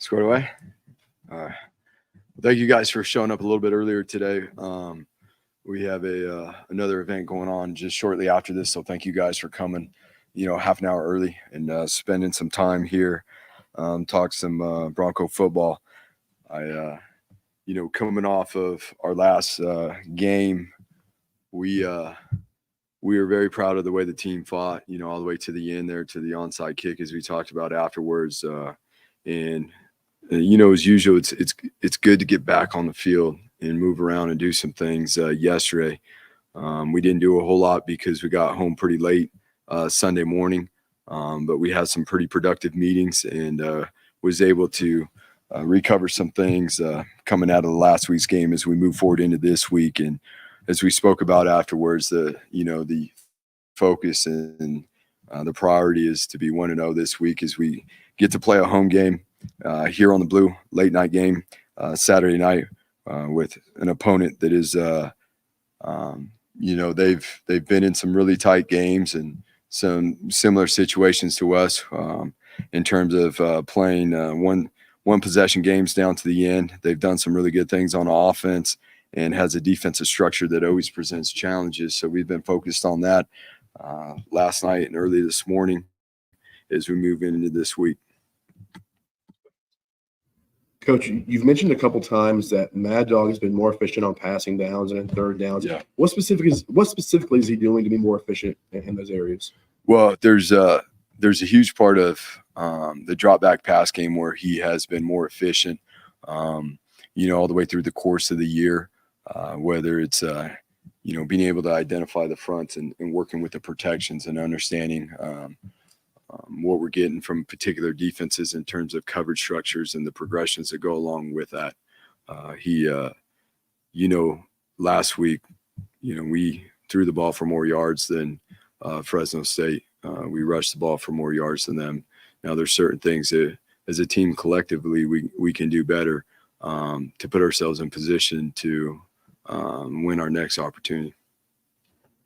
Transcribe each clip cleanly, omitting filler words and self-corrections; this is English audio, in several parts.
Squared away. All right. Thank you guys for showing up a little bit earlier today. We have another event going on just shortly after this, so thank you guys for coming, half an hour early and spending some time here, talk some Bronco football. Coming off of our last game, we are very proud of the way the team fought, all the way to the end there, to the onside kick, as we talked about afterwards. As usual, it's good to get back on the field and move around and do some things. Yesterday, we didn't do a whole lot because we got home pretty late Sunday morning, but we had some pretty productive meetings and was able to recover some things coming out of the last week's game as we move forward into this week. And as we spoke about afterwards, the focus and the priority is to be 1-0 this week as we get to play a home game here on the Blue, late night game Saturday night with an opponent that is, they've been in some really tight games and some similar situations to us in terms of playing one possession games down to the end. They've done some really good things on offense and has a defensive structure that always presents challenges. So we've been focused on that last night and early this morning as we move into this week. Coach, you've mentioned a couple times that Mad Dog has been more efficient on passing downs and in third downs. Yeah. What specifically is he doing to be more efficient in those areas? Well, there's a huge part of the drop back pass game where he has been more efficient, all the way through the course of the year, whether it's, being able to identify the fronts and working with the protections and understanding what we're getting from particular defenses in terms of coverage structures and the progressions that go along with that. Last week, we threw the ball for more yards than Fresno State. We rushed the ball for more yards than them. Now there's certain things that as a team collectively we can do better to put ourselves in position to win our next opportunity.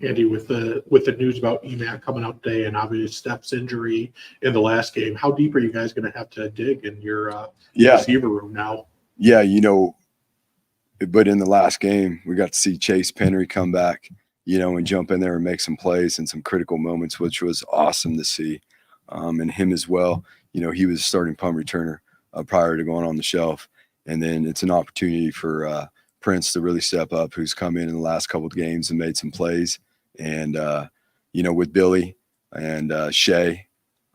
Andy, with the news about EMAC coming up today and obvious Steps injury in the last game, how deep are you guys going to have to dig in your receiver room now? Yeah, but in the last game, we got to see Chase Penry come back, and jump in there and make some plays in some critical moments, which was awesome to see. And him as well, he was a starting punt returner prior to going on the shelf. And then it's an opportunity for Prince to really step up, who's come in the last couple of games and made some plays. And, with Billy and Shea,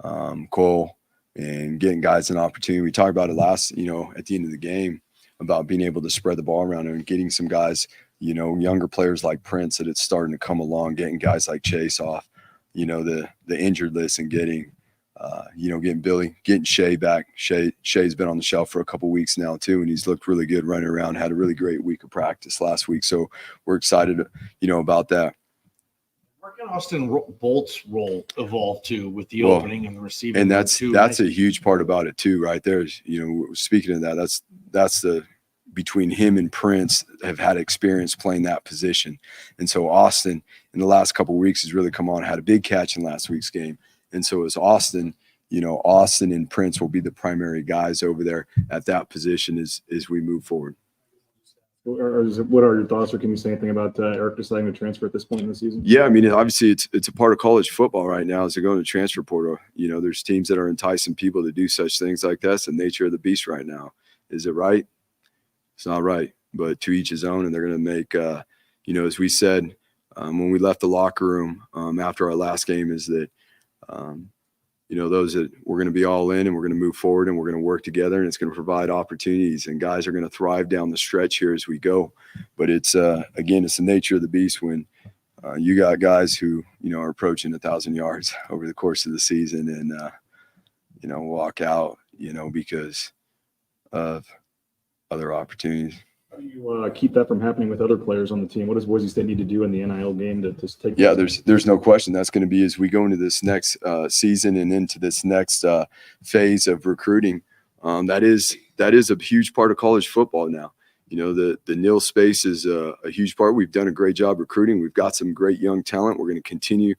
Cole, and getting guys an opportunity. We talked about it last, at the end of the game about being able to spread the ball around and getting some guys, younger players like Prince that it's starting to come along, getting guys like Chase off, the injured list and getting Billy, getting Shea back. Shea's been on the shelf for a couple weeks now too, and he's looked really good running around, had a really great week of practice last week. So we're excited, about that. Where can Austin Bolt's role evolve to with the opening and the receiving? And that's a huge part about it too, right there. Speaking of that, that's the between him and Prince have had experience playing that position. And so Austin in the last couple of weeks has really come on, had a big catch in last week's game. And so as Austin, Austin and Prince will be the primary guys over there at that position as we move forward. What are your thoughts, or can you say anything about Eric deciding to transfer at this point in the season? Yeah, I mean, obviously it's a part of college football right now as they go to the transfer portal. There's teams that are enticing people to do such things like that. It's the nature of the beast right now. Is it right? It's not right, but to each his own. And they're going to make, as we said when we left the locker room after our last game, is that those that we're going to be all in and we're going to move forward and we're going to work together, and it's going to provide opportunities, and guys are going to thrive down the stretch here as we go. But it's again, it's the nature of the beast when you got guys who are approaching 1,000 yards over the course of the season and walk out because of other opportunities. How do you keep that from happening with other players on the team? What does Boise State need to do in the NIL game to take? Yeah, there's no question that's going to be as we go into this next season and into this next phase of recruiting. That is a huge part of college football now. The NIL space is a huge part. We've done a great job recruiting. We've got some great young talent. We're going to continue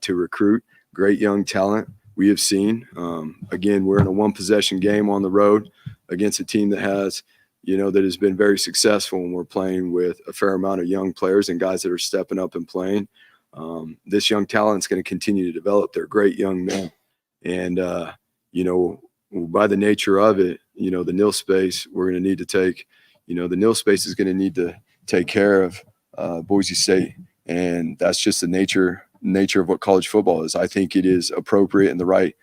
to recruit great young talent we have seen. Again, we're in a one-possession game on the road against a team that has, that has been very successful, and we're playing with a fair amount of young players and guys that are stepping up and playing. This young talent is going to continue to develop. They're great young men. And, by the nature of it, the nil space, we're going to need to take, the nil space is going to need to take care of Boise State. And that's just the nature of what college football is. I think it is appropriate in the right,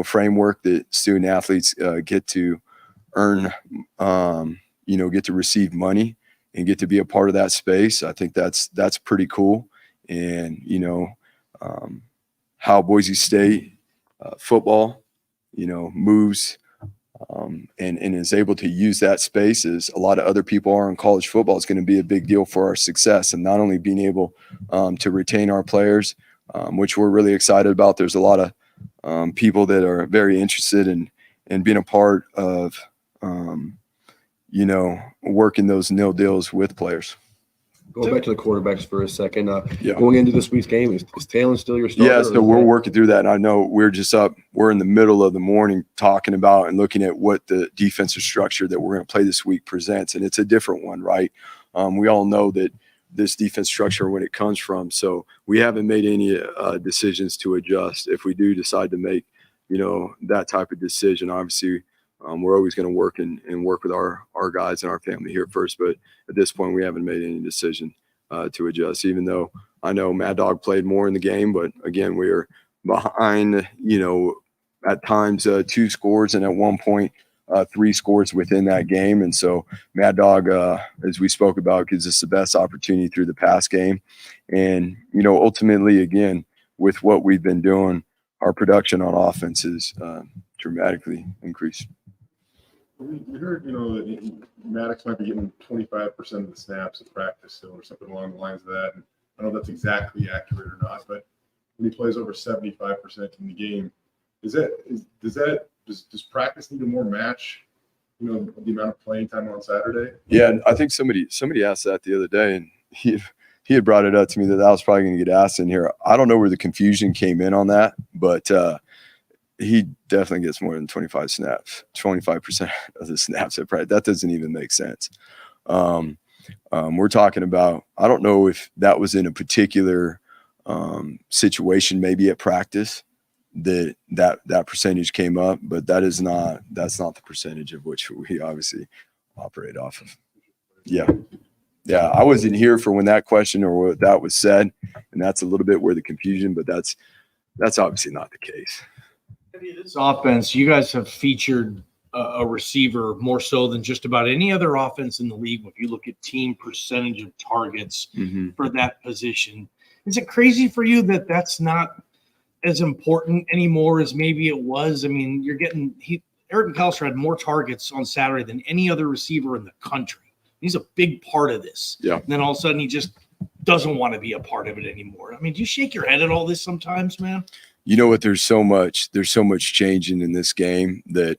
framework that student athletes get to earn, get to receive money and get to be a part of that space. I think that's pretty cool. And, how Boise State football, moves and is able to use that space as a lot of other people are in college football is going to be a big deal for our success. And not only being able to retain our players, which we're really excited about. There's a lot of people that are very interested in being a part of, working those nil deals with players. Going back to the quarterbacks for a second, going into this week's game, is Talon still your starter? Yeah, so we're working through that. And I know we're in the middle of the morning talking about and looking at what the defensive structure that we're going to play this week presents. And it's a different one, right? We all know that this defense structure, when it comes from. So we haven't made any decisions to adjust. If we do decide to make, that type of decision, obviously we're always going to work and work with our guys and our family here first. But at this point, we haven't made any decision to adjust, even though I know Mad Dog played more in the game. But again, we are behind, at times 2 scores and at one point 3 scores within that game. And so Mad Dog, as we spoke about, gives us the best opportunity through the pass game. And, ultimately, again, with what we've been doing, our production on offense is dramatically increased. We heard, that Maddox might be getting 25% of the snaps at practice still, or something along the lines of that. And I don't know if that's exactly accurate or not, but when he plays over 75% in the game, does practice need to more match, the amount of playing time on Saturday? Yeah, I think somebody asked that the other day, and he had brought it up to me that was probably going to get asked in here. I don't know where the confusion came in on that, but he definitely gets more than 25% of the snaps at practice. That doesn't even make sense. We're talking about, I don't know if that was in a particular situation, maybe at practice, that percentage came up, but that's not the percentage of which we obviously operate off of. Yeah. I wasn't here for when that question or what that was said, and that's a little bit where the confusion, but that's obviously not the case. This offense, you guys have featured a receiver more so than just about any other offense in the league. If you look at team percentage of targets for that position, is it crazy for you that that's not as important anymore as maybe it was? I mean, Eric McAllister had more targets on Saturday than any other receiver in the country. He's a big part of this. Yeah. And then all of a sudden he just doesn't want to be a part of it anymore. I mean, do you shake your head at all this sometimes, man? You know what? There's so much changing in this game that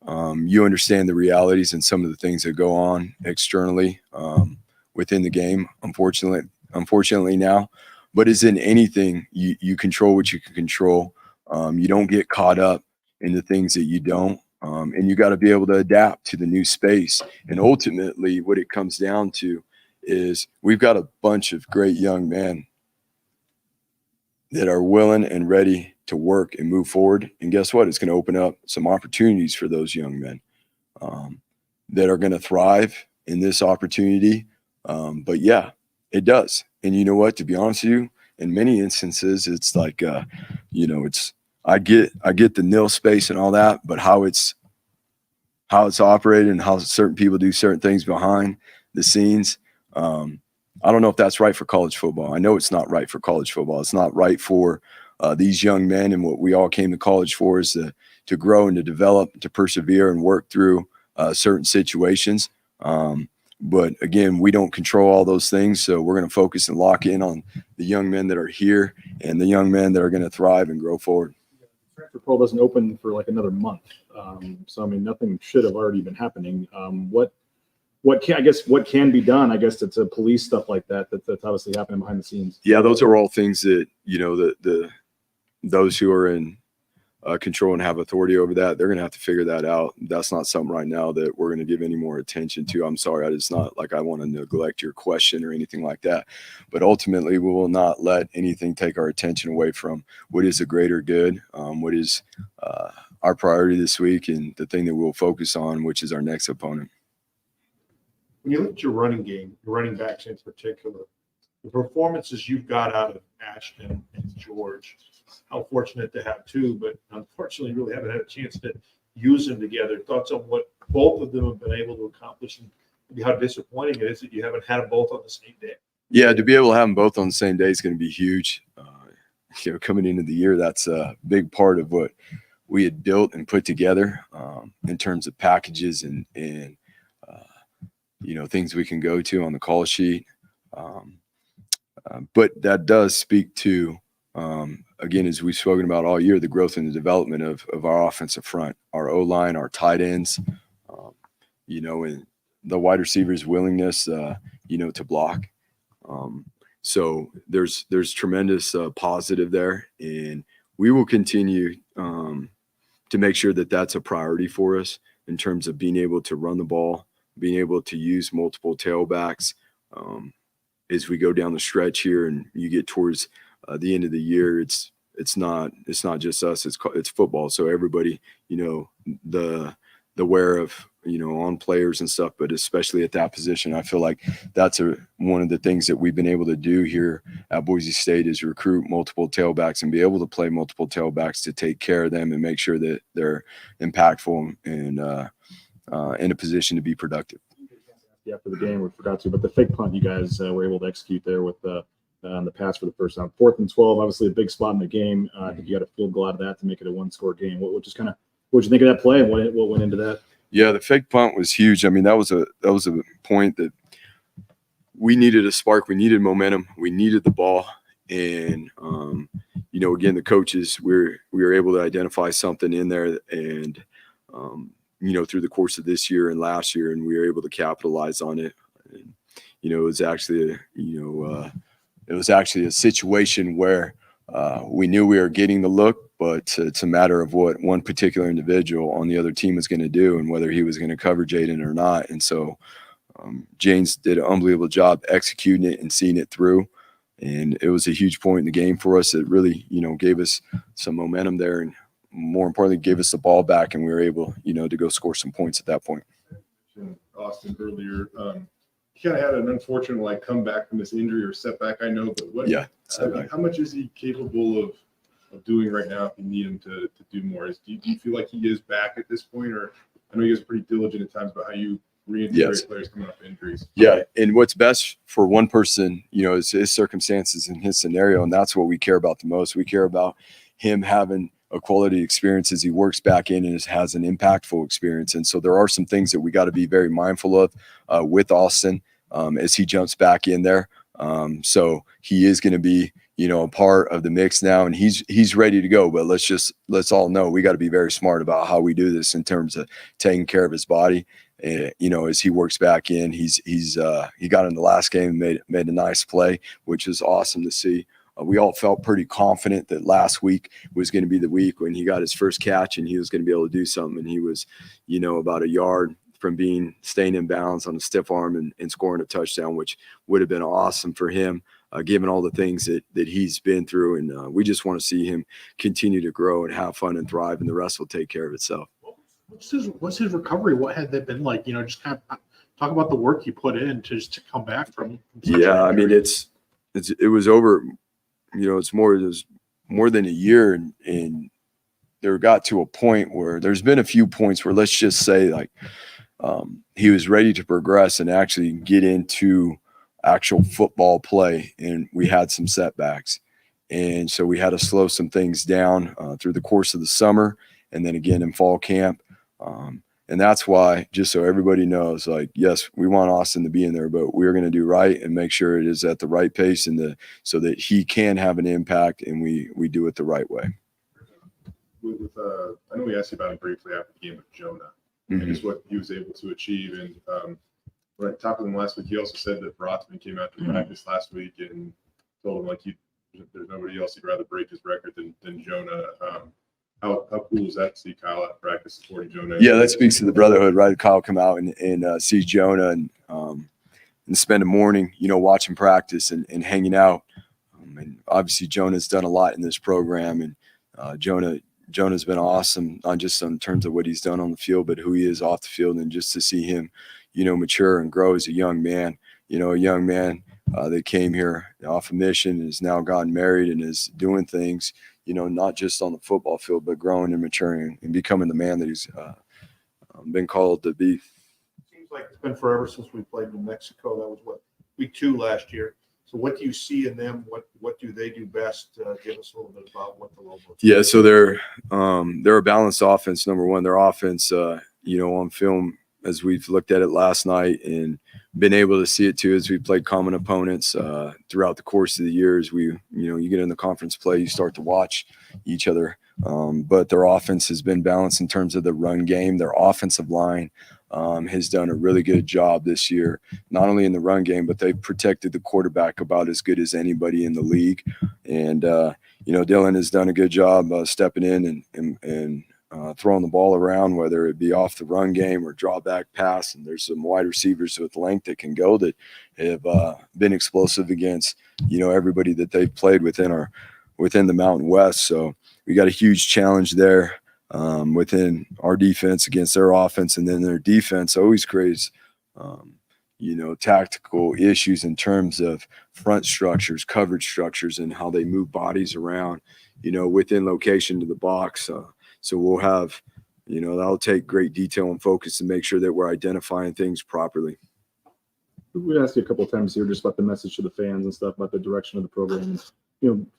you understand the realities and some of the things that go on externally within the game, unfortunately now. But as in anything, you control what you can control. You don't get caught up in the things that you don't. And you got to be able to adapt to the new space. And ultimately, what it comes down to is we've got a bunch of great young men that are willing and ready to work and move forward. And guess what? It's going to open up some opportunities for those young men that are going to thrive in this opportunity. But yeah, it does. And you know what? To be honest with you, in many instances, it's like, I get the nil space and all that, but how it's operated and how certain people do certain things behind the scenes. I don't know if that's right for college football. I know it's not right for college football. It's not right for these young men, and what we all came to college for is to grow and to develop, to persevere and work through certain situations. But again, we don't control all those things. So we're going to focus and lock in on the young men that are here and the young men that are going to thrive and grow forward. Transfer portal doesn't open for like another month. So, I mean, nothing should have already been happening. What can be done, I guess, to police stuff like that, that's obviously happening behind the scenes. Yeah, those are all things that, those who are in control and have authority over that. They're going to have to figure that out. That's not something right now that we're going to give any more attention to. I'm sorry. It's not like I want to neglect your question or anything like that. But ultimately, we will not let anything take our attention away from what is a greater good, what is our priority this week, and the thing that we'll focus on, which is our next opponent. When you look at your running game, your running backs in particular, the performances you've got out of Ashton and George, how fortunate to have two, but unfortunately really haven't had a chance to use them together. Thoughts on what both of them have been able to accomplish and maybe how disappointing it is that you haven't had them both on the same day? Yeah, to be able to have them both on the same day is going to be huge. Coming into the year, that's a big part of what we had built and put together in terms of packages and things we can go to on the call sheet. But that does speak to, again, as we've spoken about all year, the growth and the development of our offensive front, our O-line, our tight ends, and the wide receivers' willingness, to block. So there's tremendous positive there, and we will continue to make sure that that's a priority for us in terms of being able to run the ball, being able to use multiple tailbacks as we go down the stretch here and you get towards the end of the year. It's not just us, it's football. So everybody, the wear of, on players and stuff, but especially at that position, I feel like that's one of the things that we've been able to do here at Boise State is recruit multiple tailbacks and be able to play multiple tailbacks to take care of them and make sure that they're impactful and in a position to be productive. After the game, we forgot to, but the fake punt you guys were able to execute there with the pass for the first down. 4th and 12, obviously a big spot in the game. I think you got a field goal out of that to make it a 1-score game. What'd you think of that play and what went into that? Yeah, the fake punt was huge. I mean, that was a point that we needed a spark. We needed momentum. We needed the ball. And, again, the coaches, we were able to identify something in there and, through the course of this year and last year, and we were able to capitalize on it. And, it was actually a situation where we knew we were getting the look, but it's a matter of what one particular individual on the other team was going to do and whether he was going to cover Jaden or not. And so James did an unbelievable job executing it and seeing it through. And it was a huge point in the game for us. It really, gave us some momentum there and more importantly, gave us the ball back and we were able, to go score some points at that point. Austin earlier, he kind of had an unfortunate comeback from this injury or setback, I know, but how much is he capable of doing right now if you need him to do more? Do you feel like he is back at this point, or I know he was pretty diligent at times about how you reintegrate players coming off injuries? Yeah, and what's best for one person, is his circumstances and his scenario, and that's what we care about the most. We care about him having a quality experience as he works back in and has an impactful experience. And so there are some things that we got to be very mindful of with Austin as he jumps back in there. So he is going to be, a part of the mix now, and he's ready to go. But let's all know we got to be very smart about how we do this in terms of taking care of his body. As he works back in, he got in the last game and made a nice play, which is awesome to see. We all felt pretty confident that last week was going to be the week when he got his first catch and he was going to be able to do something. And he was, about a yard from staying in bounds on a stiff arm and scoring a touchdown, which would have been awesome for him, given all the things that he's been through. And we just want to see him continue to grow and have fun and thrive, and the rest will take care of itself. What's his recovery? What had that been like? Just kind of talk about the work you put in to come back from yeah, I mean, it was over. It's more than a year, and there got to a point where there's been a few points where let's just say he was ready to progress and actually get into actual football play, and we had some setbacks, and so we had to slow some things down through the course of the summer, and then again in fall camp. And that's why, just so everybody knows, yes, we want Austin to be in there, but we're going to do right and make sure it is at the right pace and so that he can have an impact, and we do it the right way. I know we asked you about it briefly after the game with Jonah, and just what he was able to achieve. And when I talked with him last week, he also said that Brotzman came out to practice last week and told him there's nobody else he'd rather break his record than Jonah. How cool is that to see Kyle at practice supporting Jonah? Yeah, that speaks to the brotherhood, right? Kyle come out and see Jonah and spend a morning, watching practice and hanging out. And obviously Jonah's done a lot in this program, and Jonah's been awesome, not just in terms of what he's done on the field, but who he is off the field, and just to see him, mature and grow as a young man. That came here off a mission and has now gotten married and is doing things, not just on the football field, but growing and maturing and becoming the man that he's been called to be. Seems like it's been forever since we played New Mexico. That was week 2 last year. So what do you see in them? What do they do best? Give us a little bit about what the Lobos do. Yeah, so they're a balanced offense. Number one, their offense, on film, as we've looked at it last night and been able to see it too as we played common opponents throughout the course of the year. As we, you get in the conference play, you start to watch each other. But their offense has been balanced in terms of the run game. Their offensive line has done a really good job this year, not only in the run game, but they've protected the quarterback about as good as anybody in the league. And, Dylan has done a good job stepping in and throwing the ball around, whether it be off the run game or draw back pass. And there's some wide receivers with length that can go that have been explosive against, everybody that they've played within the Mountain West. So we got a huge challenge there within our defense against their offense. And then their defense always creates, tactical issues in terms of front structures, coverage structures, and how they move bodies around, within location to the box. So we'll have, that'll take great detail and focus to make sure that we're identifying things properly. We asked you a couple of times here just about the message to the fans and stuff about the direction of the program.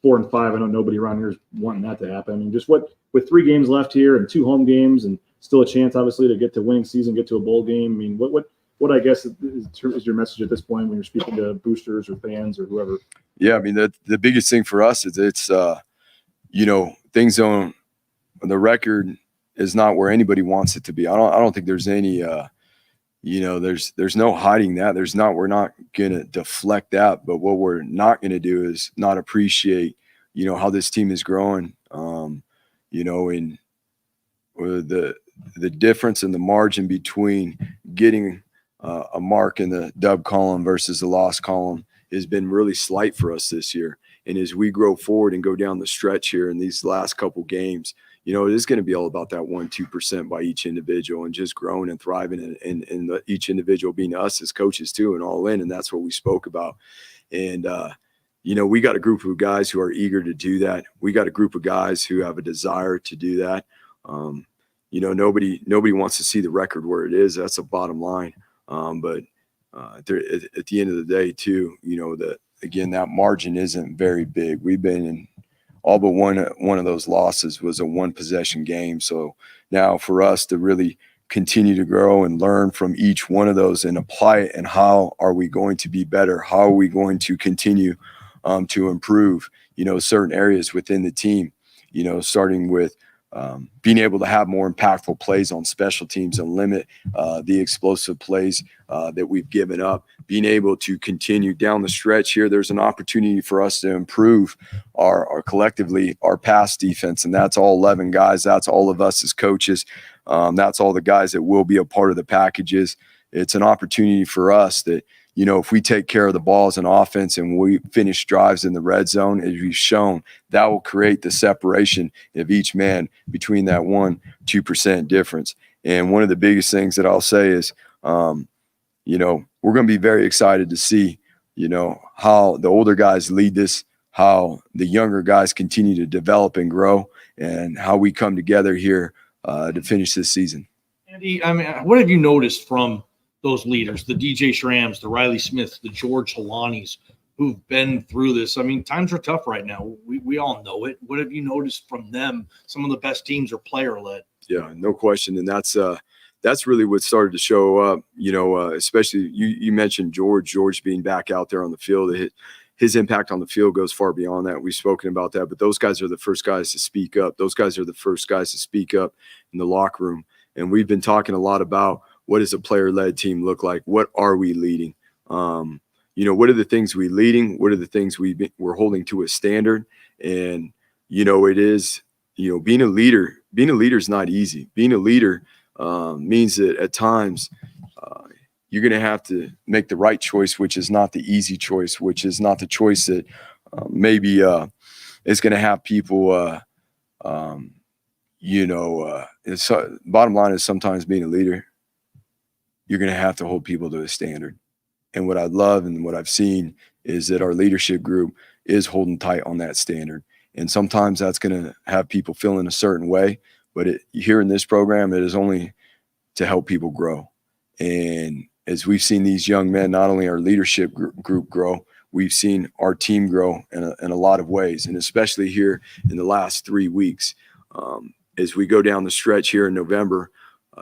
4 and 5, I know nobody around here is wanting that to happen. I mean, just with 3 games left here and 2 home games and still a chance, obviously, to get to winning season, get to a bowl game. I mean, what I guess is your message at this point when you're speaking to boosters or fans or whoever? Yeah, I mean, the biggest thing for us is it's, things don't. The record is not where anybody wants it to be. I don't think there's any, there's no hiding that. We're not going to deflect that. But what we're not going to do is not appreciate, how this team is growing, and the difference in the margin between getting a mark in the dub column versus the loss column has been really slight for us this year. And as we grow forward and go down the stretch here in these last couple games, it is going to be all about that 1-2% by each individual and just growing and thriving and each individual being us as coaches too and all in. And that's what we spoke about. And, we got a group of guys who are eager to do that. We got a group of guys who have a desire to do that. Nobody wants to see the record where it is. That's a bottom line. But at the end of the day too, that margin isn't very big. We've been in all but one of those losses was a 1-possession game. So now for us to really continue to grow and learn from each one of those and apply it, and how are we going to be better? How are we going to continue to improve, certain areas within the team, starting with being able to have more impactful plays on special teams and limit the explosive plays that we've given up, being able to continue down the stretch here. There's an opportunity for us to improve our collectively our pass defense. And that's all 11 guys. That's all of us as coaches. That's all the guys that will be a part of the packages. It's an opportunity for us that, if we take care of the balls in offense and we finish drives in the red zone, as we've shown, that will create the separation of each man between that 1-2% difference. And one of the biggest things that I'll say is, we're going to be very excited to see, how the older guys lead this, how the younger guys continue to develop and grow, and how we come together here to finish this season. Andy, I mean, what have you noticed from those leaders, the DJ Shrams, the Riley Smiths, the George Halanis, who've been through this? I mean, times are tough right now. We all know it. What have you noticed from them? Some of the best teams are player-led. Yeah, no question. And that's really what started to show up, especially you mentioned George being back out there on the field. His impact on the field goes far beyond that. We've spoken about that, but those guys are the first guys to speak up. Those guys are the first guys to speak up in the locker room. And we've been talking a lot about, what does a player-led team look like? What are we leading? What are the things we leading? What are the things we're holding to a standard? And, it is, being a leader is not easy. Being a leader means that at times you're going to have to make the right choice, which is not the easy choice, which is not the choice that maybe is going to have people, bottom line is sometimes being a leader, you're going to have to hold people to a standard. And what I love and what I've seen is that our leadership group is holding tight on that standard. And sometimes that's going to have people feeling a certain way, but here in this program, it is only to help people grow. And as we've seen these young men, not only our leadership group grow, we've seen our team grow in a lot of ways, and especially here in the last 3 weeks. As we go down the stretch here in November,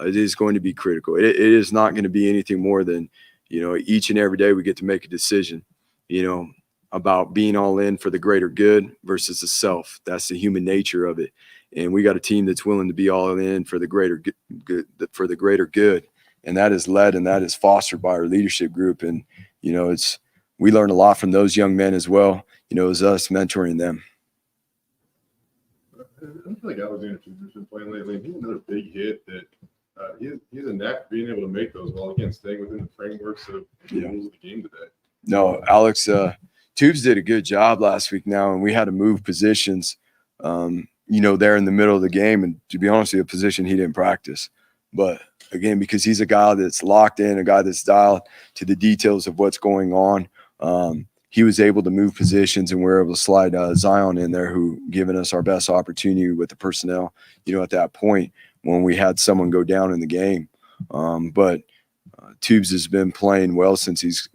it is going to be critical. It is not going to be anything more than, each and every day we get to make a decision, about being all in for the greater good versus the self. That's the human nature of it. And we got a team that's willing to be all in for the greater good. And that is led and that is fostered by our leadership group. And, we learn a lot from those young men as well, as us mentoring them. I feel like Alexander has been playing lately, and he's another big hit that he has a knack for being able to make those while, again, staying within the frameworks of the rules of the game today. No, Alex, Tubes did a good job last week now, and we had to move positions, there in the middle of the game. And to be honest with you, a position he didn't practice. But again, because he's a guy that's locked in, a guy that's dialed to the details of what's going on, he was able to move positions, and we were able to slide Zion in there, who given us our best opportunity with the personnel, at that point when we had someone go down in the game. But Tubes has been playing well since he's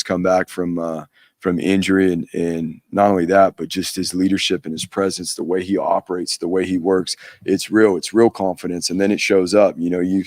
come back from injury, and not only that, but just his leadership and his presence, the way he operates, the way he works, it's real confidence. And then it shows up. You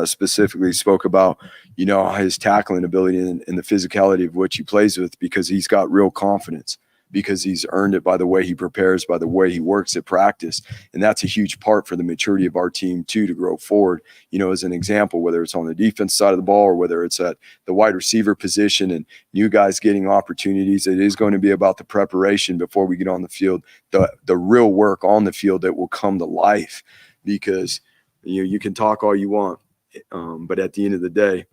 specifically spoke about, his tackling ability and the physicality of which he plays with, because he's got real confidence, because he's earned it by the way he prepares, by the way he works at practice. And that's a huge part for the maturity of our team too, to grow forward, as an example, whether it's on the defense side of the ball or whether it's at the wide receiver position and new guys getting opportunities. It is going to be about the preparation before we get on the field, the real work on the field that will come to life, because you can talk all you want, but at the end of the day,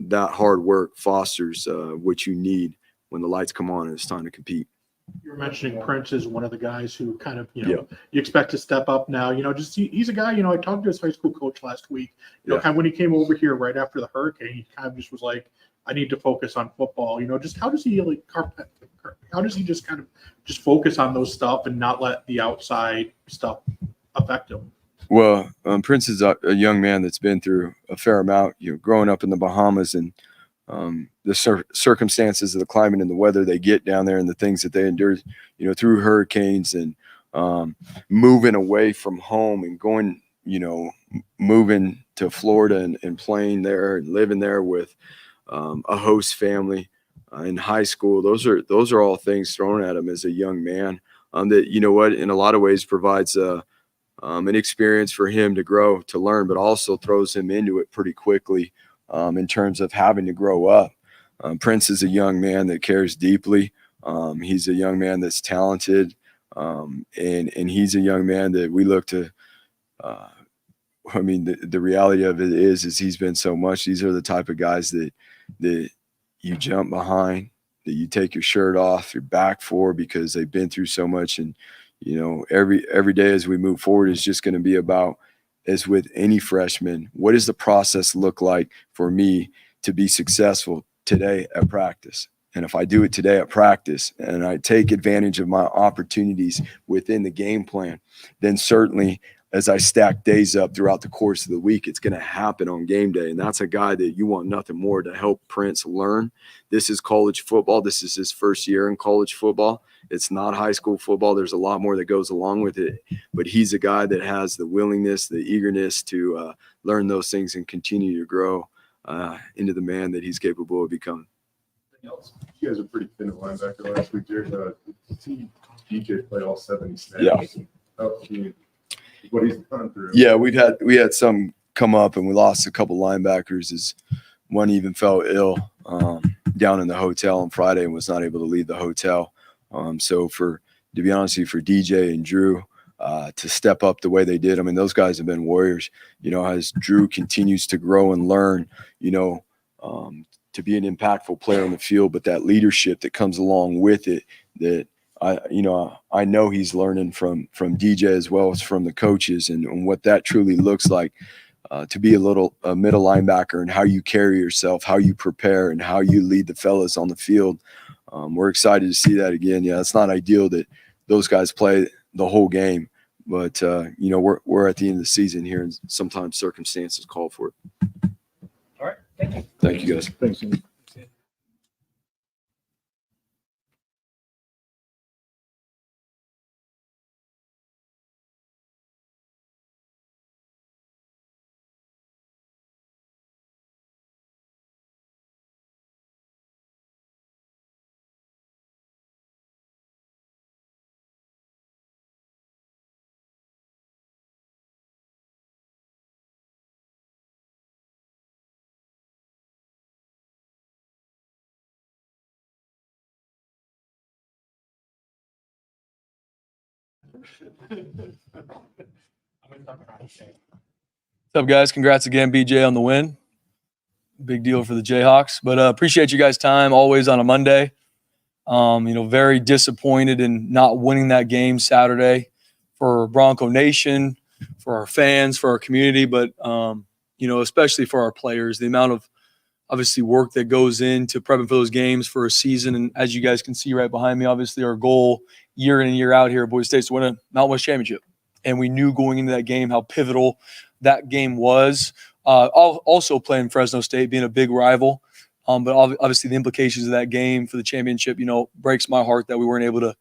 that hard work fosters what you need when the lights come on and it's time to compete. You were mentioning Prince is one of the guys who kind of, you expect to step up now. He's a guy, I talked to his high school coach last week, kind of when he came over here right after the hurricane, he kind of just was like, I need to focus on football. Just how does he just kind of just focus on those stuff and not let the outside stuff affect him? Well, Prince is a young man that's been through a fair amount, growing up in the Bahamas, and the circumstances of the climate and the weather they get down there and the things that they endure, through hurricanes, and moving away from home and going, moving to Florida and playing there and living there with a host family in high school. Those are all things thrown at him as a young man that, in a lot of ways provides an experience for him to grow, to learn, but also throws him into it pretty quickly. In terms of having to grow up. Prince is a young man that cares deeply. He's a young man that's talented. And he's a young man that we look to. The reality of it is he's been so much. These are the type of guys that you jump behind, that you take your shirt off your back for, because they've been through so much. And, every day as we move forward is just going to be about, as with any freshman, what does the process look like for me to be successful today at practice? And if I do it today at practice and I take advantage of my opportunities within the game plan, then certainly as I stack days up throughout the course of the week, it's going to happen on game day. And that's a guy that you want nothing more to help Prince learn. This is college football. This is his first year in college football. It's not high school football. There's a lot more that goes along with it, but he's a guy that has the willingness, the eagerness to learn those things and continue to grow into the man that he's capable of becoming. You guys are pretty thin at linebacker last week, Jared. DJ played all 70 snaps. Yeah. What he's gone through. Yeah, we had some come up, and we lost a couple linebackers, as one even fell ill down in the hotel on Friday and was not able to leave the hotel. So for to be honest with you, for DJ and Drew to step up the way they did. I mean, those guys have been warriors, as Drew continues to grow and learn, to be an impactful player on the field, but that leadership that comes along with it, that I know he's learning from DJ as well as from the coaches and what that truly looks like to be a middle linebacker and how you carry yourself, how you prepare, and how you lead the fellas on the field. We're excited to see that again. Yeah, it's not ideal that those guys play the whole game, but we're at the end of the season here, and sometimes circumstances call for it. All right. Thank you. Thank you, guys. Thanks, Andy. What's up, guys? Congrats again, BJ, on the win. Big deal for the Jayhawks. But appreciate you guys' time always on a Monday. Very disappointed in not winning that game Saturday for Bronco Nation, for our fans, for our community, but especially for our players. The amount of obviously work that goes into prepping for those games for a season, and as you guys can see right behind me, obviously our goal year in and year out here at Boise State is to win a Mountain West championship. And we knew going into that game how pivotal that game was. Also playing Fresno State, being a big rival. But obviously the implications of that game for the championship, breaks my heart that we weren't able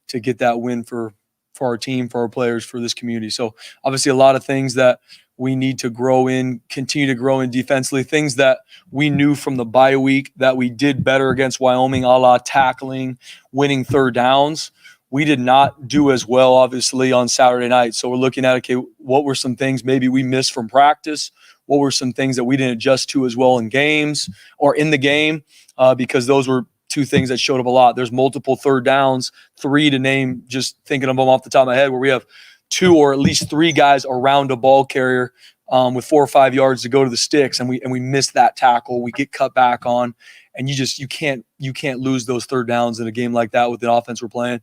to get that win for our team, for our players, for this community. So obviously a lot of things that we need to grow in, continue to grow in defensively, things that we knew from the bye week that we did better against Wyoming, a la tackling, winning third downs. We did not do as well, obviously, on Saturday night. So we're looking at, okay, what were some things maybe we missed from practice? What were some things that we didn't adjust to as well in games or in the game? Because those were two things that showed up a lot. There's multiple third downs, 3 to name, just thinking of them off the top of my head, where we have 2 or at least 3 guys around a ball carrier with 4 or 5 yards to go to the sticks, and we miss that tackle. We get cut back on, and you can't lose those third downs in a game like that with the offense we're playing.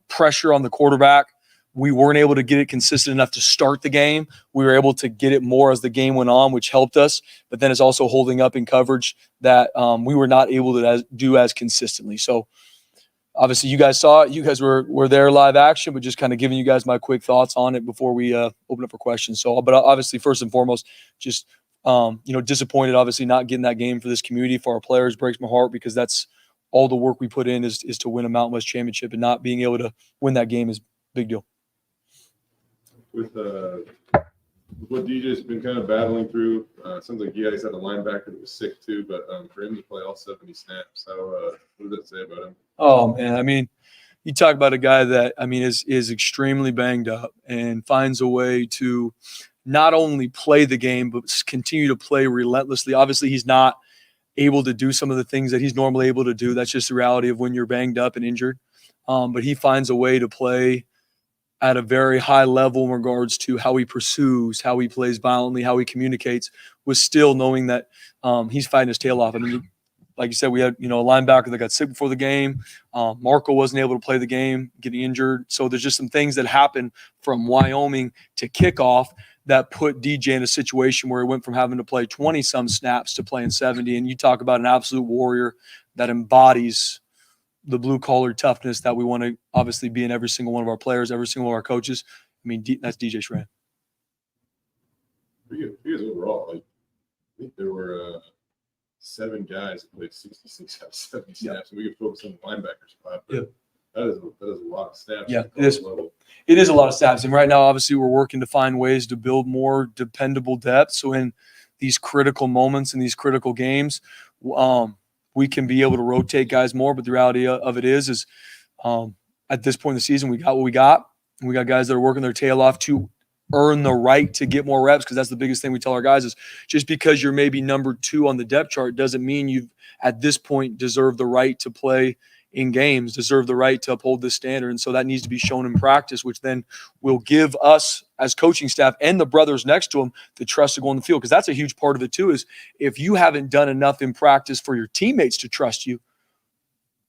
Pressure on the quarterback. We weren't able to get it consistent enough to start the game. We were able to get it more as the game went on, which helped us. But then it's also holding up in coverage that we were not able to do as consistently. So obviously you guys saw it. You guys were there live action, but just kind of giving you guys my quick thoughts on it before we open up for questions. So, but obviously first and foremost, just disappointed obviously not getting that game for this community, for our players. Breaks my heart because that's all the work we put in is to win a Mountain West championship, and not being able to win that game is a big deal. With what DJ's been kind of battling through, sounds like you guys had a linebacker that was sick too, but for him to play all 70 snaps, what does that say about him? Oh, man, I mean, you talk about a guy that, is extremely banged up and finds a way to not only play the game, but continue to play relentlessly. Obviously, he's not able to do some of the things that he's normally able to do. That's just the reality of when you're banged up and injured. But he finds a way to play at a very high level in regards to how he pursues, how he plays violently, how he communicates, with still knowing that he's fighting his tail off. I mean, like you said, we had, a linebacker that got sick before the game. Marco wasn't able to play the game, getting injured. So there's just some things that happened from Wyoming to kickoff that put DJ in a situation where he went from having to play 20-some snaps to playing 70. And you talk about an absolute warrior that embodies the blue-collar toughness that we want to obviously be in every single one of our players, every single one of our coaches. That's DJ Schramm. For you guys overall, I think there were 7 guys that played 66 out of 70 snaps, and we could focus on the linebacker spot. But that is a lot of snaps. Yeah, it is. It is a lot of snaps. And right now, obviously, we're working to find ways to build more dependable depth. So in these critical moments, in these critical games, we can be able to rotate guys more. But the reality of it is at this point in the season, we got what we got. And we got guys that are working their tail off to earn the right to get more reps, because that's the biggest thing we tell our guys is just because you're maybe number 2 on the depth chart doesn't mean you've at this point deserve the right to play in games deserve the right to uphold this standard. And so that needs to be shown in practice, which then will give us as coaching staff and the brothers next to them the trust to go on the field. Because that's a huge part of it too, is if you haven't done enough in practice for your teammates to trust you,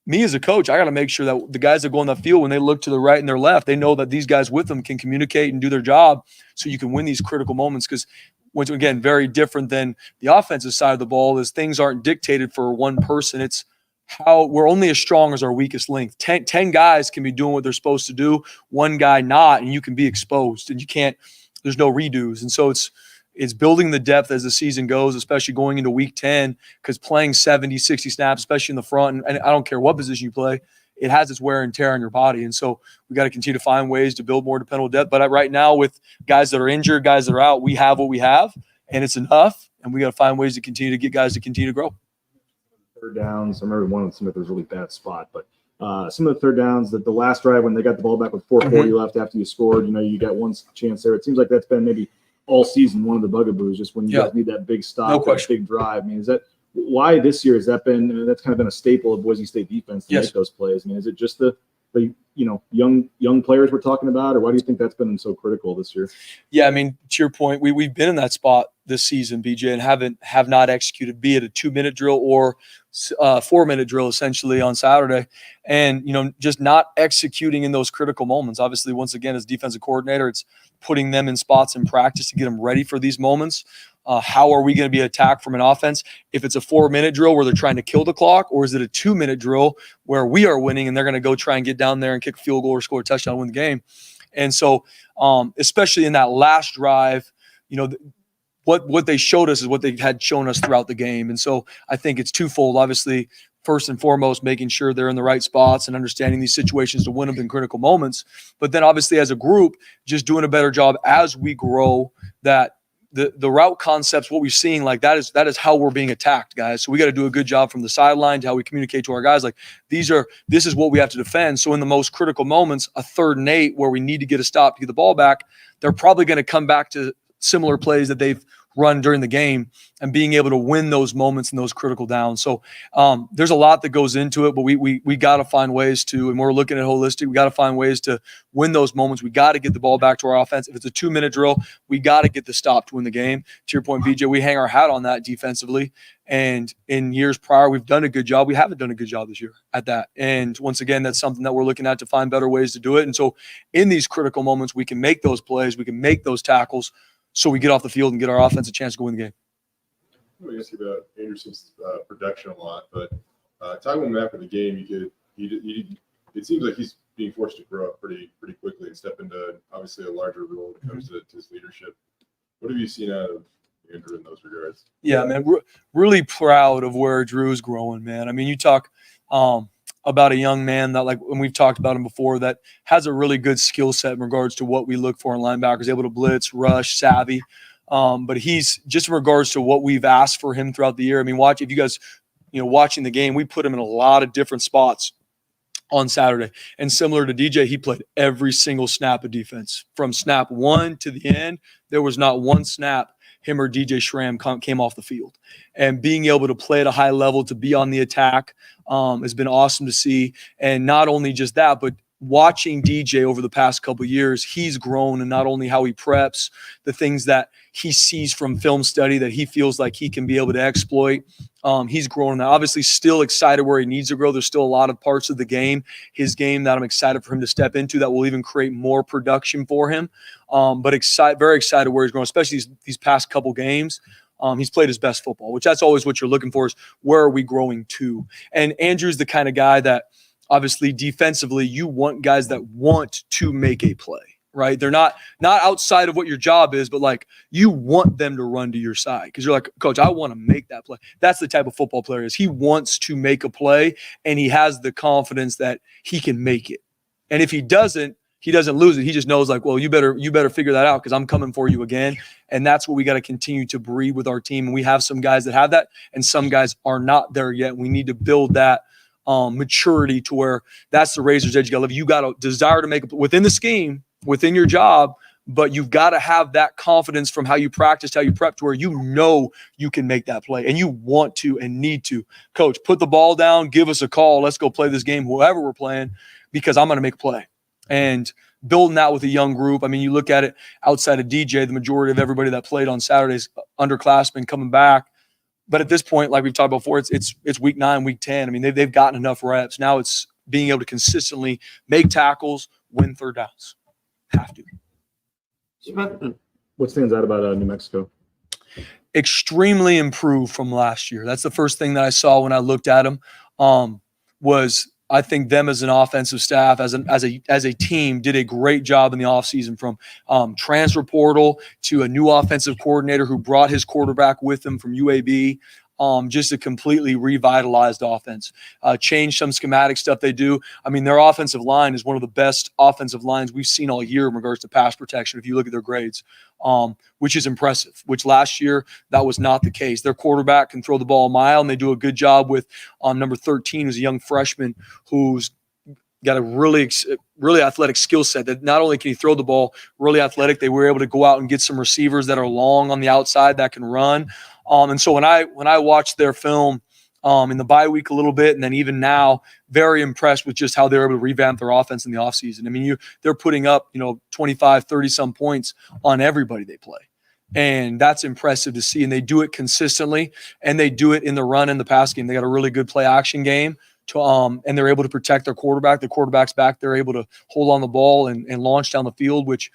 me as a coach, I got to make sure that the guys that go on the field, when they look to the right and their left, they know that these guys with them can communicate and do their job so you can win these critical moments. Because once again, very different than the offensive side of the ball is things aren't dictated for one person. It's how we're only as strong as our weakest link. 10 guys can be doing what they're supposed to do, one guy not, and you can be exposed and you can't, there's no redos. And so it's building the depth as the season goes, especially going into week 10, because playing 70, 60 snaps, especially in the front, and I don't care what position you play, it has its wear and tear on your body. And so we got to continue to find ways to build more dependable depth. But right now with guys that are injured, guys that are out, we have what we have and it's enough. And we got to find ways to continue to get guys to continue to grow. Third downs. I remember one of them that was a really bad spot, but some of the third downs that the last drive when they got the ball back with 4:40 left after you scored, you got one chance there. It seems like that's been maybe all season one of the bugaboos, just when you guys need that big stop, that big drive. I mean, is that why this year has that been? That's kind of been a staple of Boise State defense to make those plays. I mean, is it just the young players we're talking about, or why do you think that's been so critical this year? Yeah, I mean, to your point, we've been in that spot this season, BJ, and have not executed, be it a 2-minute drill or 4-minute drill essentially on Saturday, and just not executing in those critical moments. Obviously, once again, as defensive coordinator, it's putting them in spots in practice to get them ready for these moments. How are we going to be attacked from an offense? If it's a 4-minute drill where they're trying to kill the clock, or is it a 2-minute drill where we are winning and they're going to go try and get down there and kick a field goal or score a touchdown, win the game? And so, especially in that last drive, what they showed us is what they had shown us throughout the game. And so I think it's twofold. Obviously, first and foremost, making sure they're in the right spots and understanding these situations to win them in critical moments. But then obviously as a group, just doing a better job as we grow, that the route concepts, what we're seeing, like that is how we're being attacked, guys. So we got to do a good job from the sideline to how we communicate to our guys. Like this is what we have to defend. So in the most critical moments, a 3rd and 8 where we need to get a stop to get the ball back, they're probably going to come back to similar plays that they've run during the game and being able to win those moments and those critical downs. So there's a lot that goes into it, but we got to find ways to, and we're looking at holistic, we got to find ways to win those moments. We got to get the ball back to our offense. If it's a 2-minute drill, we got to get the stop to win the game. To your point, BJ, we hang our hat on that defensively. And in years prior, we've done a good job. We haven't done a good job this year at that. And once again, that's something that we're looking at to find better ways to do it. And so in these critical moments, we can make those plays, we can make those tackles, so we get off the field and get our offense a chance to go win the game. I'm going to ask you about Anderson's production a lot, but talking with him after the game, it seems like he's being forced to grow up pretty quickly and step into obviously a larger role when it comes to his leadership. What have you seen out of Andrew in those regards? Yeah, man, we're really proud of where Drew's growing, man. I mean, you talk about a young man that, like, when we've talked about him before, that has a really good skill set in regards to what we look for in linebackers, able to blitz, rush, savvy. But he's just in regards to what we've asked for him throughout the year. I mean, if you guys, watching the game, we put him in a lot of different spots on Saturday. And similar to DJ, he played every single snap of defense from snap 1 to the end. There was not one snap him or DJ Schramm came off the field. And being able to play at a high level, to be on the attack, has been awesome to see. And not only just that, but watching DJ over the past couple of years, he's grown, and not only how he preps, the things that he sees from film study that he feels like he can be able to exploit. He's grown. And obviously still excited where he needs to grow. There's still a lot of parts of his game that I'm excited for him to step into that will even create more production for him. But very excited where he's growing, especially these past couple games. He's played his best football, which that's always what you're looking for, is where are we growing to? And Andrew's the kind of guy that obviously defensively you want guys that want to make a play, right? They're not outside of what your job is, but like you want them to run to your side because you're like, Coach, I want to make that play. That's the type of football player is. He wants to make a play, and he has the confidence that he can make it. And if he doesn't lose it. He just knows, like, well, you better figure that out because I'm coming for you again. And that's what we got to continue to breed with our team. And we have some guys that have that, and some guys are not there yet. We need to build that maturity to where that's the razor's edge you got to live. You got to desire to make it within the scheme, within your job, but you've got to have that confidence from how you practiced, how you prepped, to where you know you can make that play and you want to and need to. Coach, put the ball down, give us a call. Let's go play this game, whoever we're playing, because I'm going to make a play. And building that with a young group. I mean, you look at it outside of DJ, the majority of everybody that played on Saturdays, underclassmen coming back. But at this point, like we've talked about before, it's week 9, week 10. I mean, they've gotten enough reps. Now it's being able to consistently make tackles, win third downs. Have to. What stands out about New Mexico? Extremely improved from last year. That's the first thing that I saw when I looked at them. Was I think them as an offensive staff, as a team, did a great job in the offseason, from transfer portal to a new offensive coordinator who brought his quarterback with him from UAB. Just a completely revitalized offense. Changed some schematic stuff they do. I mean, their offensive line is one of the best offensive lines we've seen all year in regards to pass protection, if you look at their grades, which is impressive, which last year that was not the case. Their quarterback can throw the ball a mile, and they do a good job with number 13, who's a young freshman who's got a really athletic skill set, that not only can he throw the ball, really athletic, they were able to go out and get some receivers that are long on the outside that can run. And so when I watched their film in the bye week a little bit, and then even now, very impressed with just how they're able to revamp their offense in the offseason. I mean, they're putting up, 25, 30 some points on everybody they play. And that's impressive to see. And they do it consistently, and they do it in the run and the pass game. They got a really good play action game. And they're able to protect their quarterback. The quarterback's back. They're able to hold on the ball and launch down the field, which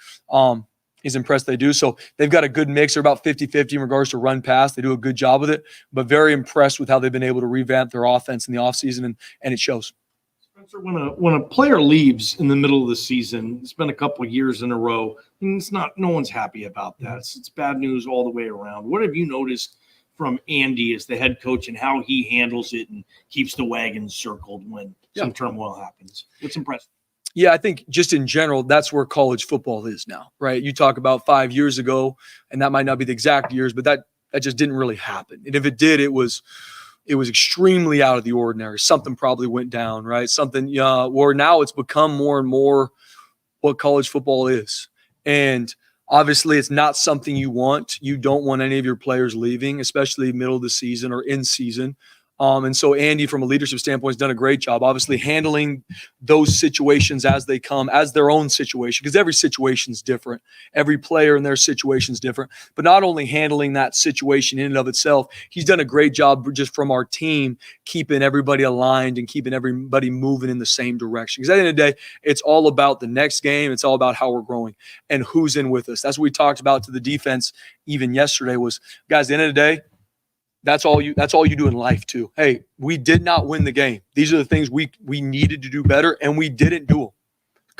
is impressed they do. So they've got a good mix. They're about 50-50 in regards to run pass. They do a good job with it, but very impressed with how they've been able to revamp their offense in the offseason, and it shows. Spencer, when a player leaves in the middle of the season, it's been a couple of years in a row, and no one's happy about that. It's bad news all the way around. What have you noticed from Andy as the head coach and how he handles it and keeps the wagons circled when some turmoil happens? What's impressive? Yeah, I think just in general, that's where college football is now, right? You talk about 5 years ago, and that might not be the exact years, but that just didn't really happen. And if it did, it was extremely out of the ordinary. Something probably went down, right? Something, where now it's become more and more what college football is. And obviously, it's not something you want. You don't want any of your players leaving, especially middle of the season or in season. And so Andy, from a leadership standpoint, has done a great job, obviously, handling those situations as they come, as their own situation, because every situation is different. Every player in their situation is different. But not only handling that situation in and of itself, he's done a great job just from our team, keeping everybody aligned and keeping everybody moving in the same direction. Because at the end of the day, it's all about the next game. It's all about how we're growing and who's in with us. That's what we talked about to the defense even yesterday was, guys, at the end of the day, that's all you do in life too. Hey, we did not win the game. These are the things we needed to do better, and we didn't do them.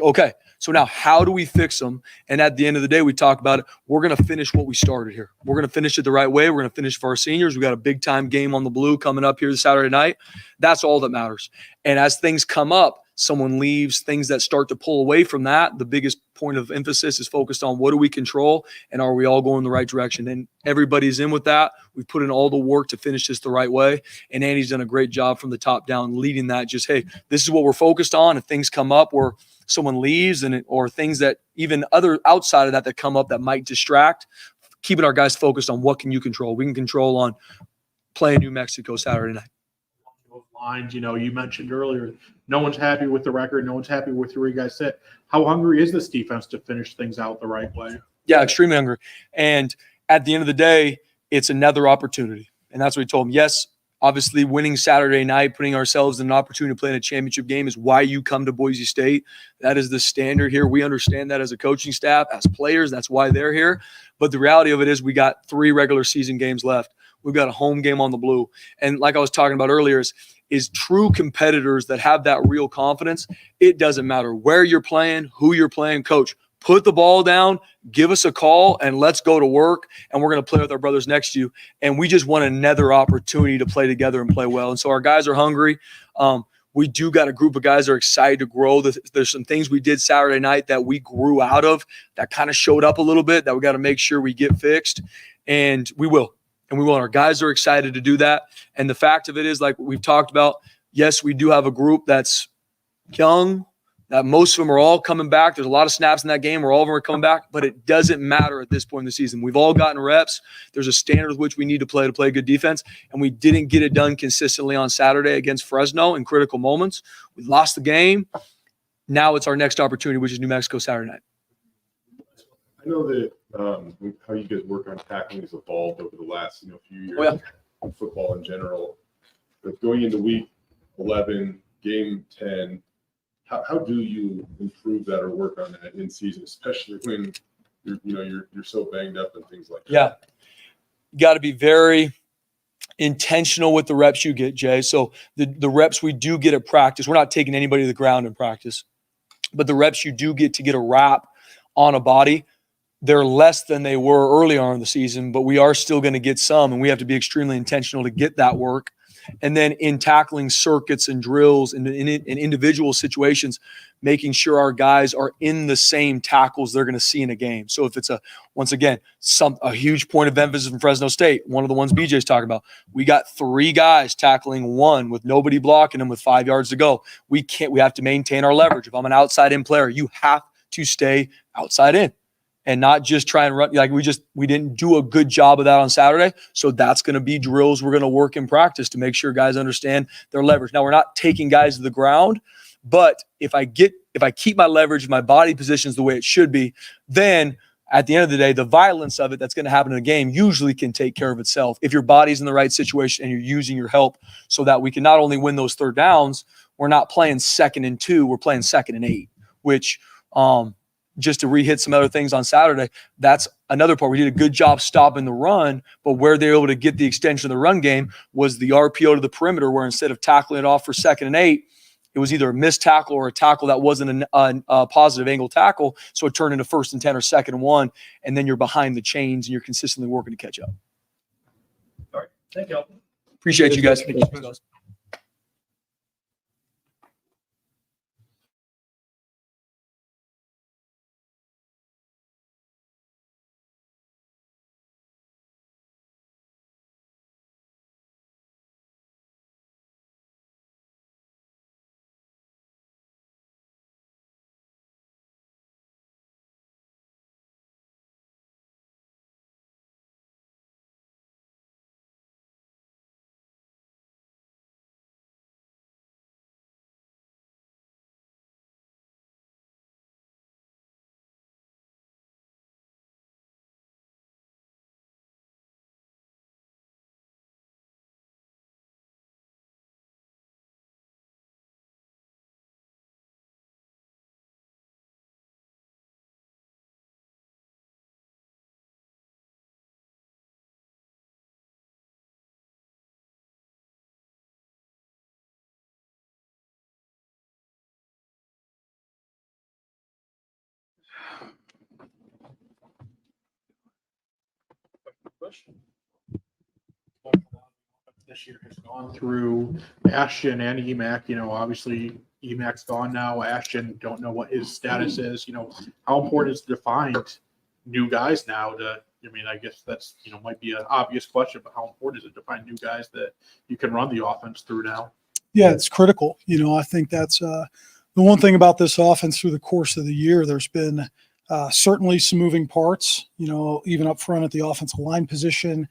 Okay, so now how do we fix them? And at the end of the day, we talk about it. We're going to finish what we started here. We're going to finish it the right way. We're going to finish for our seniors. We got a big time game on the Blue coming up here this Saturday night. That's all that matters. And as things come up, someone leaves, things that start to pull away from that, the biggest point of emphasis is focused on what do we control and are we all going the right direction? And everybody's in with that. We've put in all the work to finish this the right way. And Andy's done a great job from the top down leading that. Just, hey, this is what we're focused on. If things come up where someone leaves or things that even other outside of that come up that might distract, keeping our guys focused on what can you control. We can control on playing New Mexico Saturday night. Lines, you mentioned earlier, no one's happy with the record. No one's happy with where you guys sit. How hungry is this defense to finish things out the right way? Yeah, extremely hungry. And at the end of the day, it's another opportunity. And that's what we told them. Yes, obviously winning Saturday night, putting ourselves in an opportunity to play in a championship game is why you come to Boise State. That is the standard here. We understand that as a coaching staff, as players, that's why they're here. But the reality of it is we got 3 regular season games left. We've got a home game on the Blue. And like I was talking about earlier, is true competitors that have that real confidence. It doesn't matter where you're playing, who you're playing. Coach, put the ball down, give us a call, and let's go to work, and we're going to play with our brothers next to you. And we just want another opportunity to play together and play well. And so our guys are hungry. We do got a group of guys that are excited to grow. There's some things we did Saturday night that we grew out of that kind of showed up a little bit that we got to make sure we get fixed, and we will. And we will. And our guys are excited to do that. And the fact of it is, like we've talked about, yes, we do have a group that's young, Most of them are all coming back. There's a lot of snaps in that game where all of them are coming back, but it doesn't matter at this point in the season. We've all gotten reps. There's a standard with which we need to play good defense, and we didn't get it done consistently on Saturday against Fresno in critical moments. We lost the game. Now it's our next opportunity, which is New Mexico Saturday night. I know that how you guys work on tackling has evolved over the last few years. Oh, yeah. In football in general. But going into week 11, game 10, how do you improve that or work on that in season, especially when you're so banged up and things like that? Yeah, you got to be very intentional with the reps you get, Jay. So the reps we do get at practice, we're not taking anybody to the ground in practice, but the reps you do get to get a wrap on a body, they're less than they were early on in the season, but we are still going to get some, and we have to be extremely intentional to get that work. And then in tackling circuits and drills and in individual situations, making sure our guys are in the same tackles they're going to see in a game. So if it's a huge point of emphasis from Fresno State, one of the ones BJ's talking about, we got 3 guys tackling one with nobody blocking them with 5 yards to go. We have to maintain our leverage. If I'm an outside in player, you have to stay outside in and not just try and run. Like we didn't do a good job of that on Saturday. So that's going to be drills we're going to work in practice to make sure guys understand their leverage. Now we're not taking guys to the ground, but if I keep my leverage, my body positions the way it should be, then at the end of the day, the violence of it that's going to happen in a game usually can take care of itself if your body's in the right situation and you're using your help so that we can not only win those third downs, we're not playing 2nd and 2, we're playing 2nd and 8, which just to re-hit some other things on Saturday, that's another part. We did a good job stopping the run, but where they were able to get the extension of the run game was the RPO to the perimeter, where instead of tackling it off for 2nd and 8, it was either a missed tackle or a tackle that wasn't a positive angle tackle, so it turned into 1st and 10 or 2nd and 1, and then you're behind the chains and you're consistently working to catch up. All right. Thank you. Appreciate you guys. This year has gone through Ashton and EMAC. Obviously EMAC's gone now. Ashton, don't know what his status is. How important is to find new guys now I guess that's, might be an obvious question, but how important is it to find new guys that you can run the offense through now? Yeah, it's critical. I think that's the one thing about this offense through the course of the year. There's been certainly some moving parts, even up front at the offensive line position,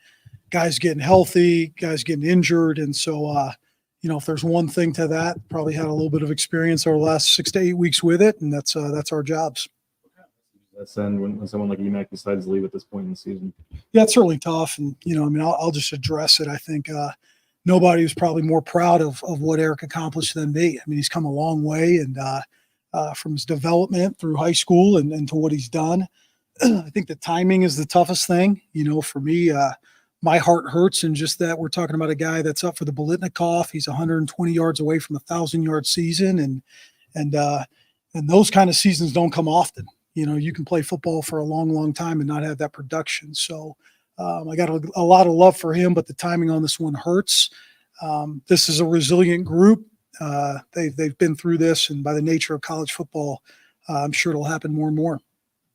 guys getting healthy, guys getting injured. And so, if there's one thing to that, probably had a little bit of experience over the last 6 to 8 weeks with it. And that's our jobs. That's then when someone like UMAC decides to leave at this point in the season. Yeah, it's certainly tough. And, I'll just address it. I think nobody was probably more proud of what Eric accomplished than me. He's come a long way, and from his development through high school and to what he's done. I think the timing is the toughest thing. For me, my heart hurts, and just that we're talking about a guy that's up for the Bolitnikoff. He's 120 yards away from a 1,000-yard season, and those kind of seasons don't come often. You can play football for a long, long time and not have that production. So I got a lot of love for him, but the timing on this one hurts. This is a resilient group. They've been through this, and by the nature of college football, I'm sure it'll happen more and more.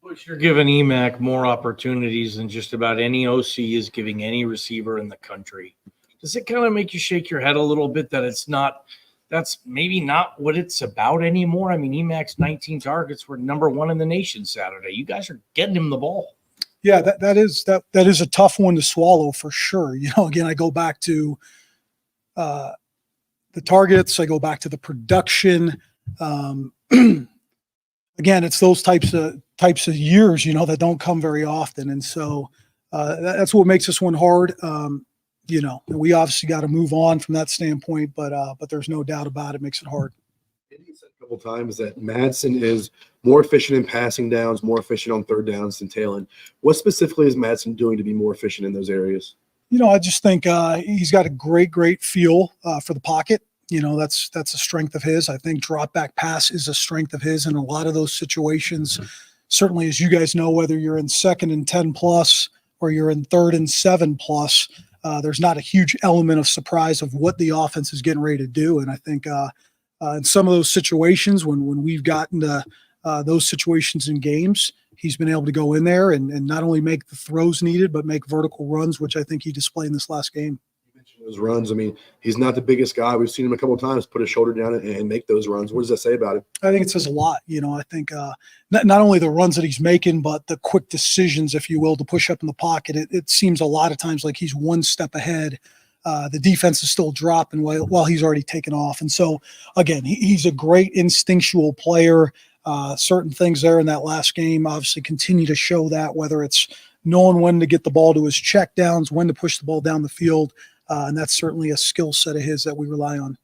Bush, you're giving EMAC more opportunities than just about any OC is giving any receiver in the country. Does it kind of make you shake your head a little bit that it's not that's maybe not what it's about anymore. I mean, Emacs 19 targets were #1 in the nation Saturday. You guys are getting him the ball. Yeah, that is a tough one to swallow for sure. Again, I go back to the targets. I go back to the production. Again, it's those types of years, that don't come very often, and so that's what makes this one hard. We obviously got to move on from that standpoint, but there's no doubt about it makes it hard. Andy said a couple times that Madsen is more efficient in passing downs, more efficient on third downs than Talon. What specifically is Madsen doing to be more efficient in those areas? I just think he's got a great feel for the pocket. That's a strength of his. I think drop back pass is a strength of his in a lot of those situations. Certainly, as you guys know, whether you're in 2nd and 10 plus or you're in 3rd and 7 plus, there's not a huge element of surprise of what the offense is getting ready to do. And I think in some of those situations, when we've gotten to those situations in games, he's been able to go in there and not only make the throws needed, but make vertical runs, which I think he displayed in this last game. Those runs. I mean, he's not the biggest guy. We've seen him a couple of times put his shoulder down and make those runs. What does that say about him? I think it says a lot. I think not only the runs that he's making, but the quick decisions, if you will, to push up in the pocket. It seems a lot of times like he's one step ahead. The defense is still dropping while he's already taken off. And so, again, he's a great instinctual player. Certain things there in that last game obviously continue to show that, whether it's knowing when to get the ball to his check downs, when to push the ball down the field. And that's certainly a skill set of his that we rely on.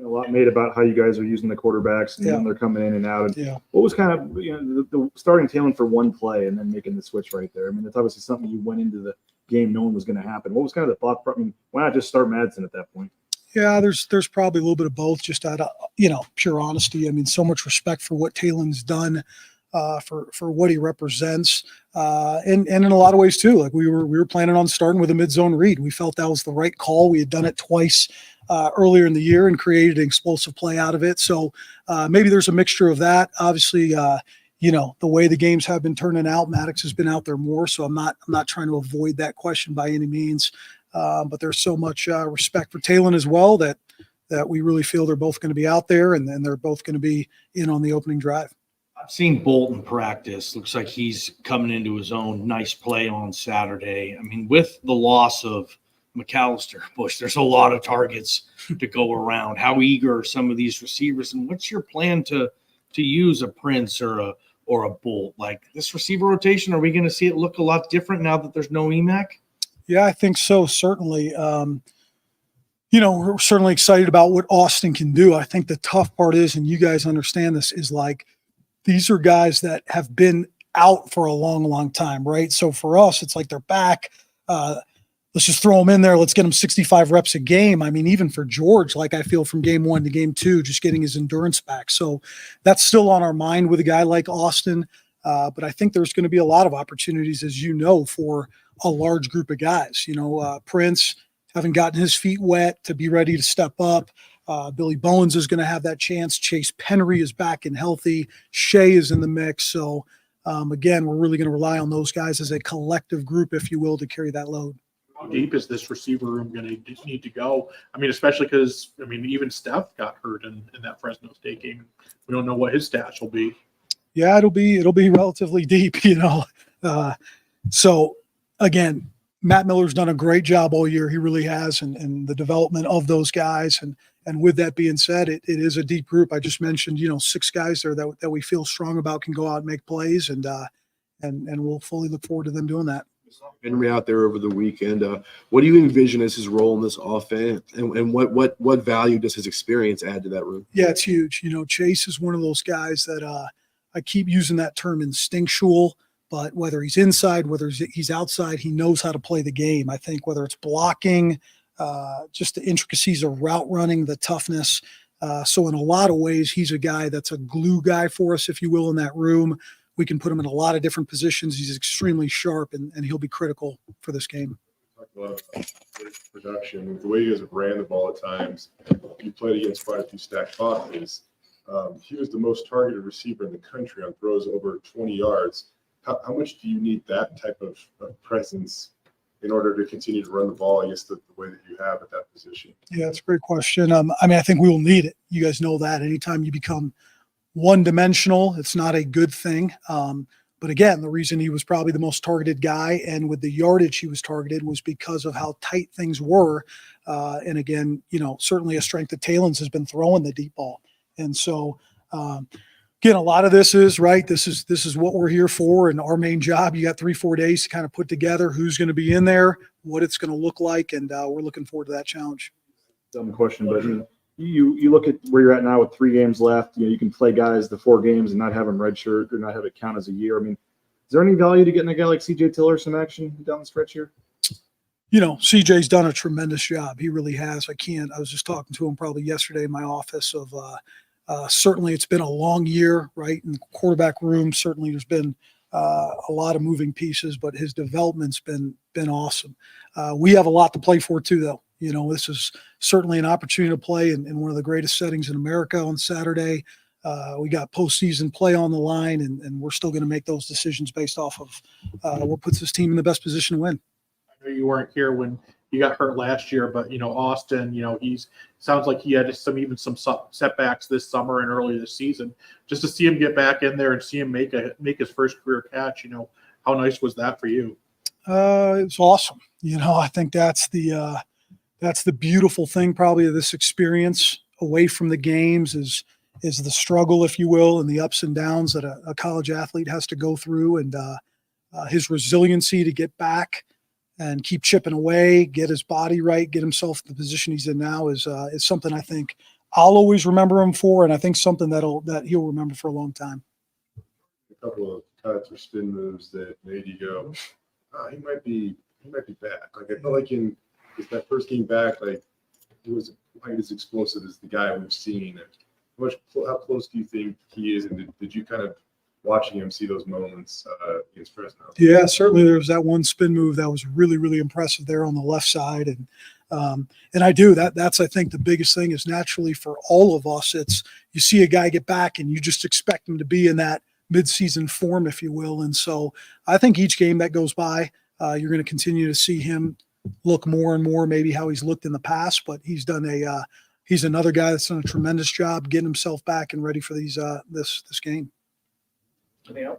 A lot made about how you guys are using the quarterbacks and when they're coming in and out. And what was kind of the starting Talon for one play and then making the switch right there? I mean, that's obviously something you went into the game knowing was going to happen. What was kind of the thought? I mean, why not just start Madsen at that point? Yeah, there's probably a little bit of both, just out of pure honesty. I mean, so much respect for what Talon's done, for what he represents, and in a lot of ways too. Like we were planning on starting with a mid-zone read. We felt that was the right call. We had done it twice earlier in the year and created an explosive play out of it. So maybe there's a mixture of that. Obviously, the way the games have been turning out, Maddox has been out there more. So I'm not trying to avoid that question by any means. But there's so much respect for Talon as well that we really feel they're both going to be out there and then they're both going to be in on the opening drive. I've seen Bolton practice. Looks like he's coming into his own. Nice play on Saturday. I mean, with the loss of McAllister, Bush, there's a lot of targets to go around. How eager are some of these receivers? And what's your plan to use a Prince or a Bolt? Like this receiver rotation, are we going to see it look a lot different now that there's no EMAC? Yeah, I think so, certainly. We're certainly excited about what Austin can do. I think the tough part is, and you guys understand this, is like these are guys that have been out for a long, long time, right? So for us, it's like they're back. Let's just throw them in there. Let's get them 65 reps a game. I mean, even for George, like I feel from game 1 to game 2, just getting his endurance back. So that's still on our mind with a guy like Austin. But I think there's going to be a lot of opportunities, as you know, for a large group of guys. Prince having gotten his feet wet to be ready to step up. Billy Bowens is going to have that chance. Chase Penry is back and healthy. Shea is in the mix. So, again, we're really going to rely on those guys as a collective group, if you will, to carry that load. How deep is this receiver room going to need to go? I mean, especially because, even Steph got hurt in that Fresno State game. We don't know what his stats will be. Yeah, it'll be relatively deep, So, again, Matt Miller's done a great job all year. He really has, and the development of those guys. And with that being said, it is a deep group. I just mentioned, 6 guys there that we feel strong about can go out and make plays, and we'll fully look forward to them doing that. Henry out there over the weekend. What do you envision as his role in this offense, and what value does his experience add to that room? Yeah, it's huge. Chase is one of those guys that I keep using that term instinctual. But whether he's inside, whether he's outside, he knows how to play the game. I think whether it's blocking, just the intricacies of route running, the toughness. So in a lot of ways, he's a guy that's a glue guy for us, if you will, in that room. We can put him in a lot of different positions. He's extremely sharp, and he'll be critical for this game. Talked a lot about production. The way you guys have ran the ball at times, you played against quite a few stacked boxes. He was the most targeted receiver in the country on throws over 20 yards. How much do you need that type of presence in order to continue to run the ball, I guess, the way that you have at that position? Yeah, it's a great question. I mean, I think we will need it. You guys know that anytime you become one-dimensional, it's not a good thing. But again, the reason he was probably the most targeted guy and with the yardage he was targeted was because of how tight things were. And again, certainly a strength that Talon's has been throwing the deep ball. And so, again, a lot of this is right. This is what we're here for. And our main job, you got 3-4 days to kind of put together who's going to be in there, what it's going to look like. And we're looking forward to that challenge. Dumb question, but you look at where you're at now with 3 games left. You can play guys the 4 games and not have them redshirt or not have it count as a year. I mean, is there any value to getting a guy like CJ Tiller some action down the stretch here? CJ's done a tremendous job. He really has. I was just talking to him probably yesterday in my office of certainly it's been a long year, right? In the quarterback room, certainly there's been a lot of moving pieces, but his development's been awesome. We have a lot to play for too, though. This is certainly an opportunity to play in one of the greatest settings in America on Saturday. We got postseason play on the line, and we're still going to make those decisions based off of what puts this team in the best position to win. I know you weren't here when he got hurt last year, but Austin, he's sounds like he had some setbacks this summer and early this season. Just to see him get back in there and see him make his first career catch, how nice was that for you? It's awesome. I think that's the beautiful thing probably of this experience away from the games is the struggle, if you will, and the ups and downs that a college athlete has to go through, and his resiliency to get back and keep chipping away, get his body right, get himself in the position he's in now is something I think I'll always remember him for, and I think something that he'll remember for a long time. A couple of cuts or spin moves that made you go, he might be back. Like I felt like in that first game back, like he was quite as explosive as the guy we've seen. How close do you think he is? And did you kind of watching him see those moments against Fresno? Yeah, certainly there was that one spin move that was really, really impressive there on the left side. And I do that's, I think the biggest thing is naturally for all of us, it's you see a guy get back and you just expect him to be in that midseason form, if you will. And so I think each game that goes by, you're going to continue to see him look more and more maybe how he's looked in the past, but he's another guy that's done a tremendous job getting himself back and ready for this game.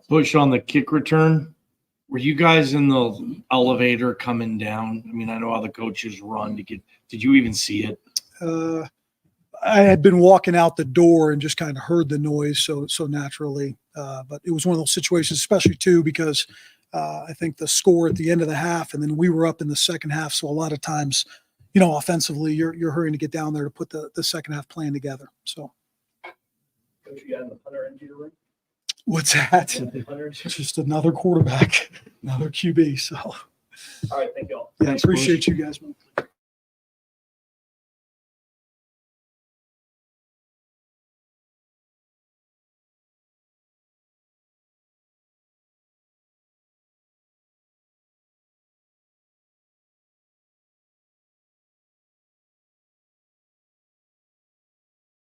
Bush, on the kick return, were you guys in the elevator coming down? I mean, I know how the coaches run to get. Did you even see it? I had been walking out the door and just kind of heard the noise, so naturally. But it was one of those situations, especially too, because I think the score at the end of the half, and then we were up in the second half. So a lot of times, offensively, you're hurrying to get down there to put the second half plan together. So. Coach, you got the punter into your room? What's that? Just another quarterback, another QB. So, all right, thank you all. Yeah, I appreciate you guys, man.